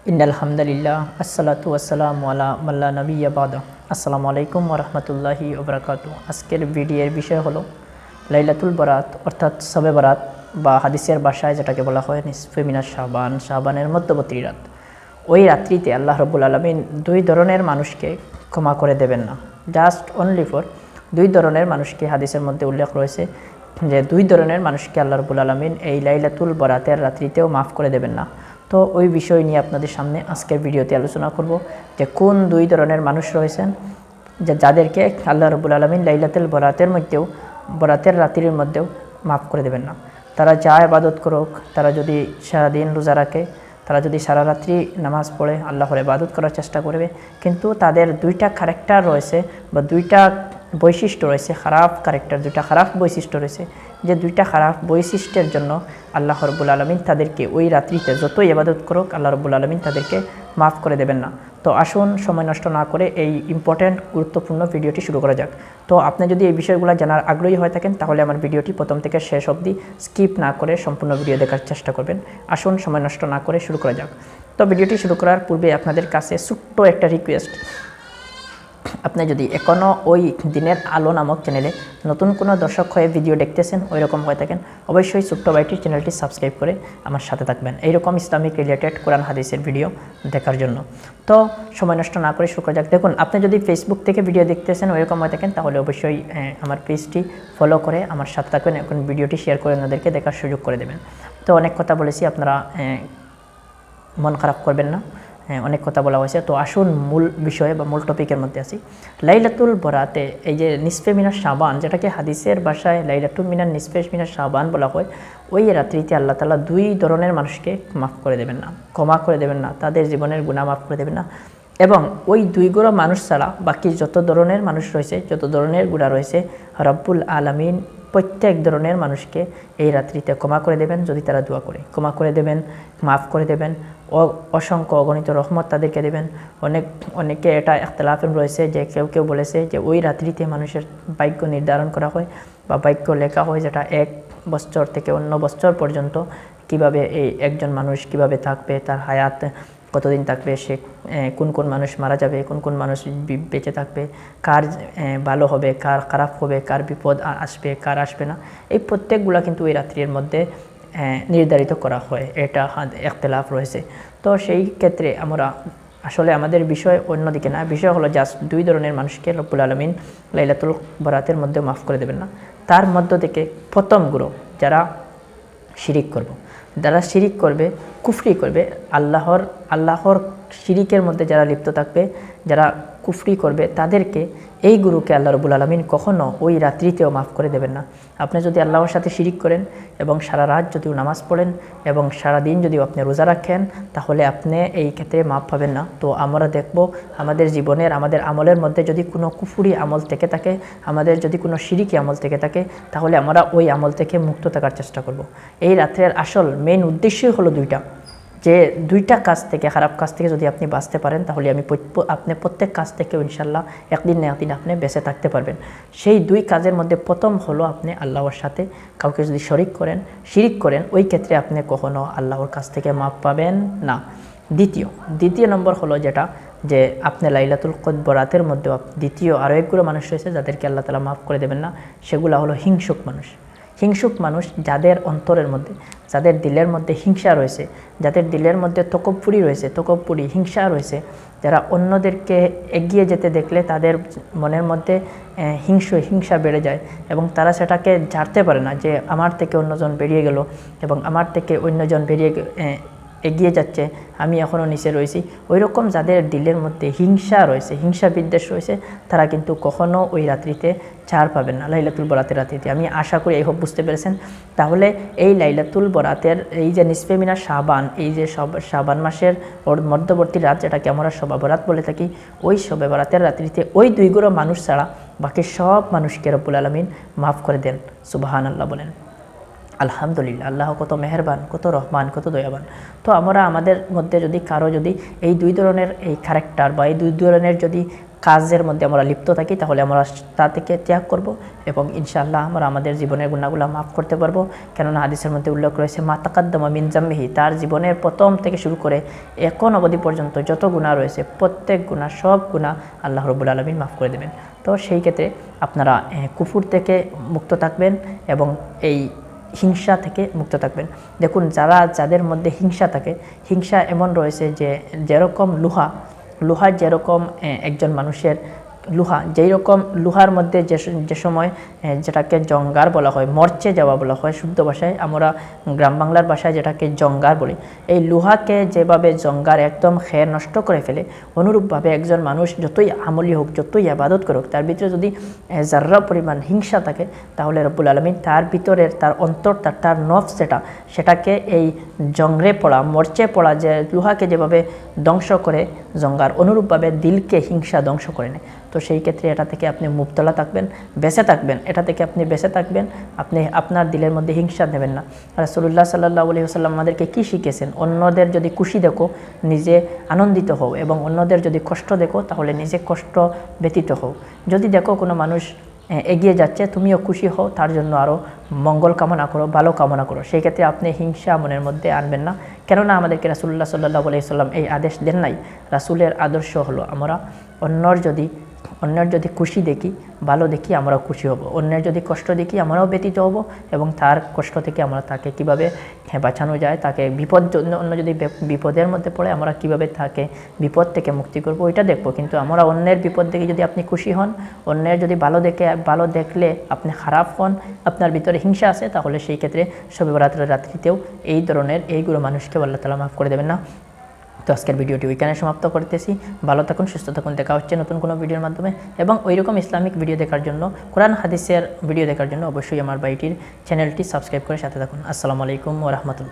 ইন্নাল হামদুলিল্লাহ আসসালাতু ওয়াসসালামু আলা মাল্লা নবিয়্যা বাদা। আসসালামু আলাইকুম ওয়া রাহমাতুল্লাহি ওয়া বারাকাতুহু। আজকের ভিডিওর বিষয় হলো লাইলাতুল বরাত অর্থাৎ শবে বরাত বা হাদিসের ভাষায় যেটাকে বলা হয় নিসফে মিনাশ শাবান, শাবানের মধ্যবর্তী রাত। ওই রাত্রিতে আল্লাহ রাব্বুল আলামিন দুই ধরনের মানুষকে ক্ষমা করে দেবেন না। জাস্ট অনলি ফর দুই ধরনের মানুষকে হাদিসের মধ্যে উল্লেখ রয়েছে যে দুই ধরনের মানুষকে আল্লাহ রাব্বুল আলামিন এই লাইলাতুল বরাতের রাত্রিতেও মাফ করে দেবেন না। তো ওই বিষয় নিয়ে আপনাদের সামনে আজকের ভিডিওতে আলোচনা করব যে কোন দুই ধরনের মানুষ রয়েছেন যাদেরকে আল্লাহ রাব্বুল আলামিন লাইলাতুল বরাতের মধ্যেও বরাতের রাত্রির মধ্যেও মাফ করে দেবেন না। তারা যা ইবাদত করুক, তারা যদি সারাদিন রোজা রাখে, তারা যদি সারা রাত্রি নামাজ পড়ে আল্লাহর ইবাদত করার চেষ্টা করবে, কিন্তু তাদের দুইটা ক্যারেক্টার রয়েছে বা দুইটা বৈশিষ্ট্য রয়েছে, খারাপ ক্যারেক্টার, দুইটা খারাপ বৈশিষ্ট্য রয়েছে। যে দুইটা খারাপ বৈশিষ্ট্যের জন্য আল্লাহ রাব্বুল আলামিন তাদেরকে ওই রাত্রিতে যতই ইবাদত করুক আল্লাহ রাব্বুল আলামিন তাদেরকে মাফ করে দেবেন না। তো আসুন সময় নষ্ট না করে এই ইম্পর্ট্যান্ট গুরুত্বপূর্ণ ভিডিওটি শুরু করা যাক। তো আপনি যদি এই বিষয়গুলো জানার আগ্রহী হয়ে থাকেন তাহলে আমার ভিডিওটি প্রথম থেকে শেষ অবধি স্কিপ না করে সম্পূর্ণ ভিডিও দেখার চেষ্টা করবেন। আসুন সময় নষ্ট না করে শুরু করা যাক। তো ভিডিওটি শুরু করার পূর্বে আপনাদের কাছে ছোট্ট একটা রিকোয়েস্ট, আপনি যদি এখনও ওই দিনের আলো নামক চ্যানেলে নতুন কোনো দর্শক হয়ে ভিডিও দেখতেছেন ওই রকম হয়ে থাকেন, অবশ্যই ছোট্ট ভাইটির চ্যানেলটি সাবস্ক্রাইব করে আমার সাথে থাকবেন এইরকম ইসলামিক রিলেটেড কোরআন হাদিসের ভিডিও দেখার জন্য। তো সময় নষ্ট না করে শুরু করা যাক। দেখুন, আপনি যদি ফেসবুক থেকে ভিডিও দেখতেছেন ওই রকম হয়ে থাকেন তাহলে অবশ্যই আমার পেজটি ফলো করে আমার সাথে থাকবেন, এখন ভিডিওটি শেয়ার করে ওনাদেরকে দেখার সুযোগ করে দেবেন। তো অনেক কথা বলেছি, আপনারা মন খারাপ করবেন না, অনেক কথা বলা হয়েছে। তো আসুন মূল বিষয়ে বা মূল টপিকের মধ্যে আসি। লাইলাতুল বরাতে এই যে নিসফে মিনাশ শাবান, যেটাকে হাদিসের ভাষায় লাইলাতুল মিনান নিসফে মিনাশ শাবান বলা হয়, ওই রাত্রিতে আল্লাহ তাআলা দুই ধরনের মানুষকে মাফ করে দেবেন না, ক্ষমা করে দেবেন না, তাদের জীবনের গুনাহ মাফ করে দেবেন না। এবং ওই দুই গুলো মানুষ ছাড়া বাকি যত ধরনের মানুষ রয়েছে, যত ধরনের গুনাহ রয়েছে, রব্বুল আলামিন প্রত্যেক ধরনের মানুষকে এই রাত্রিতে ক্ষমা করে দেবেন যদি তারা দোয়া করে। ক্ষমা করে দেবেন, মাফ করে দেবেন, অসংখ্য অগণিত রহমত তাদেরকে দেবেন। অনেকে এটা ইখতিলাফ রয়েছে যে কেউ বলেছে যে ওই রাত্রিতে মানুষের ভাগ্য নির্ধারণ করা হয় বা ভাগ্য লেখা হয়, যেটা এক বছর থেকে অন্য বছর পর্যন্ত কিভাবে এই একজন মানুষ কিভাবে থাকবে, তার হায়াত কতদিন থাকবে, সে কোন মানুষ মারা যাবে, কোন মানুষ বেঁচে থাকবে, কার ভালো হবে, কার খারাপ হবে, কার বিপদ আসবে, কার আসবে না, এই প্রত্যেকগুলা কিন্তু এই রাত্রির মধ্যে নির্ধারিত করা হয়। এটা ইখতিলাফ রয়েছে। তো সেই ক্ষেত্রে আমরা আসলে আমাদের বিষয় অন্যদিকে না, বিষয় হলো জাস্ট দুই ধরনের মানুষকে রব্বুল আলামিন লাইলাতুল বরাতের মধ্যে মাফ করে দেবেন না। তার মধ্য থেকে প্রথম গ্রুপ যারা শিরিক করবে, যারা শিরিক করবে, কুফরি করবে, আল্লাহর শিরিকের মধ্যে যারা লিপ্ত থাকবে, যারা কুফরি করবে, তাদেরকে এই গুরুকে আল্লাহ রাব্বুল আলামিন কখনো ওই রাত্রিতেও মাফ করে দেবেন না। আপনি যদি আল্লাহর সাথে শিরিক করেন এবং সারা রাত যদিও নামাজ পড়েন এবং সারা দিন যদিও আপনি রোজা রাখেন, তাহলে আপনি এই ক্ষেত্রে মাফ পাবেন না। তো আমরা দেখব আমাদের জীবনের আমাদের আমলের মধ্যে যদি কোনো কুফরি আমল থেকে থাকে, আমাদের যদি কোনো শিরিকি আমল থেকে থাকে, তাহলে আমরা ওই আমল থেকে মুক্ত থাকার চেষ্টা করব। এই রাত্রের আসল মেইন উদ্দেশ্যই হলো দুইটা, যে দুইটা কাজ থেকে, খারাপ কাজ থেকে যদি আপনি বাঁচতে পারেন তাহলে আপনি প্রত্যেক কাজ থেকে ইনশাল্লাহ একদিন না একদিন আপনি বেঁচে থাকতে পারবেন। সেই দুই কাজের মধ্যে প্রথম হলো আপনি আল্লাহর সাথে কাউকে যদি শিরিক করেন ওই ক্ষেত্রে আপনি কখনো আল্লাহর কাছ থেকে মাফ পাবেন না। দ্বিতীয় নম্বর হলো যেটা, যে আপনি লাইলাতুল বরাতের মধ্যে দ্বিতীয় আরও একগুলো মানুষ রয়েছে যাদেরকে আল্লাহ তাআলা মাফ করে দেবেন না। সেগুলো হলো হিংসুক মানুষ, যাদের অন্তরের মধ্যে, যাদের দিলের মধ্যে হিংসা রয়েছে, যাদের দিলের মধ্যে তকব্বুরি হিংসা রয়েছে, যারা অন্যদেরকে এগিয়ে যেতে দেখলে তাদের মনের মধ্যে হিংসা বেড়ে যায় এবং তারা সেটাকে ঝাড়তে পারে না, যে আমার থেকে অন্যজন বেরিয়ে গেল এবং আমার থেকে অন্যজন এগিয়ে যাচ্ছে, আমি এখনও নিচে রয়েছি। ওই রকম যাদের দিলের মধ্যে হিংসা বিদ্বেষ রয়েছে, তারা কিন্তু কখনও ওই রাত্রিতে ছাড় পাবেন না, লাইলাতুল বরাতের রাত্রিতে। আমি আশা করি এই বুঝতে পেরেছেন। তাহলে এই লাইলাতুল বরাতের এই যে নিসফে মিনাশ শাবান, এই যে শাবান মাসের মধ্যবর্তী রাত, যেটাকে আমরা শবে বরাত বলে থাকি, ওই শবে বরাতের রাত্রিতে ওই দুই গ্রুপ মানুষ ছাড়া বাকি সব মানুষকে রব্বুল আলামিন মাফ করে দেন। সুবহানাল্লাহ বলেন। আলহামদুলিল্লাহ, আল্লাহ কত মেহেরবান, কত রহমান, কত দয়াবান। তো আমরা আমাদের মধ্যে যদি কারো যদি এই দুই ধরনের এই ক্যারেক্টার বা এই দুই ধরনের যদি কাজের মধ্যে আমরা লিপ্ত থাকি তাহলে আমরা তা থেকে ত্যাগ করব এবং ইনশাআল্লাহ আমরা আমাদের জীবনের গুনাহগুলো মাফ করতে পারবো। কেননা হাদিসের মধ্যে উল্লেখ রয়েছে মা তাকাদ্দামা মিন জাম্বিহি, তার জীবনের প্রথম থেকে শুরু করে এখন অবধি পর্যন্ত যত গুনাহ রয়েছে প্রত্যেক গুনাহ, সব গুনাহ আল্লাহ রাব্বুল আলামিন মাফ করে দেবেন। তো সেই ক্ষেত্রে আপনারা কুফর থেকে মুক্ত থাকবেন এবং এই হিংসা থেকে মুক্ত থাকবেন। দেখুন, যাদের মধ্যে হিংসা থাকে, হিংসা এমন রয়েছে যে যেরকম লোহা যেরকম একজন মানুষের যেই রকম লোহার মধ্যে যে সময় যেটাকে জঙ্গার বলা হয়, মরচে যাওয়া বলা হয় শুদ্ধ ভাষায়, আমরা গ্রাম বাংলার ভাষায় যেটাকে জঙ্গার বলি, এই লোহাকে যেভাবে জঙ্গার একদম খেয়ে নষ্ট করে ফেলে, অনুরূপভাবে একজন মানুষ যতই আমলি হোক, যতই ইবাদত করুক, তার ভিতরে যদি যার্রা পরিমাণ হিংসা থাকে তাহলে রব্বুল আলামিন তার ভিতরের, তার অন্তরটা, তার নফস সেটাকে এই জংরে পড়া, মরচে পড়া যে লোহাকে যেভাবে ধ্বংস করে জঙ্গার, অনুরূপভাবে দিলকে হিংসা ধ্বংস করে নেয়। তো সেই ক্ষেত্রে এটা থেকে আপনি মুবতলা থাকবেন, বেঁচে থাকবেন, এটা থেকে আপনি বেঁচে থাকবেন, আপনি আপনার দিলের মধ্যে হিংসা নেবেন না। রাসূলুল্লাহ সাল্লাল্লাহু আলাইহি ওয়াসাল্লাম আমাদেরকে কী শিখিয়েছেন? অন্যদের যদি খুশি দেখো নিজে আনন্দিত হও, এবং অন্যদের যদি কষ্ট দেখো তাহলে নিজে কষ্ট ব্যতীত হও। যদি দেখো কোনো মানুষ এগিয়ে যাচ্ছে, তুমিও খুশি হও, তার জন্য আরও মঙ্গল কামনা করো, ভালো কামনা করো। সেই ক্ষেত্রে আপনি হিংসা মনের মধ্যে আনবেন না। কেননা আমাদেরকে রাসূলুল্লাহ সাল্লাল্লাহু আলাইহি ওয়াসাল্লাম এই আদেশ দেন নাই। রাসূলের আদর্শ হলো আমরা অন্যের যদি খুশি দেখি, ভালো দেখি, আমরাও খুশি হব। অন্যের যদি কষ্ট দেখি আমরাও ব্যতীত হব এবং তার কষ্ট থেকে আমরা তাকে কীভাবে বাঁচানো যায়, তাকে অন্য যদি বিপদের মধ্যে পড়ে আমরা কীভাবে তাকে বিপদ থেকে মুক্তি করব ওইটা দেখব। কিন্তু আমরা অন্যের বিপদ দেখে যদি আপনি খুশি হন, অন্যের যদি ভালো দেখলে আপনি খারাপ হন, আপনার ভিতরে হিংসা আছে, তাহলে সেই ক্ষেত্রে শবে বরাতের রাত্রিতেও এই ধরনের এইগুলো মানুষকে আল্লাহ তাআলা মাফ করে দেবেন না। তো আজকের ভিডিওটি ওইখানে সমাপ্ত করতেছি। ভালো থাকুন, সুস্থ থাকুন, দেখা হচ্ছে নতুন কোনো ভিডিওর মাধ্যমে। এবং ওইরকম ইসলামিক ভিডিও দেখার জন্য, কোরআন হাদিসের ভিডিও দেখার জন্য অবশ্যই আমার বাইটির চ্যানেলটি সাবস্ক্রাইব করে সাথে থাকুন। আসসালামু আলাইকুম ওয়া রাহমাতুল্লাহ।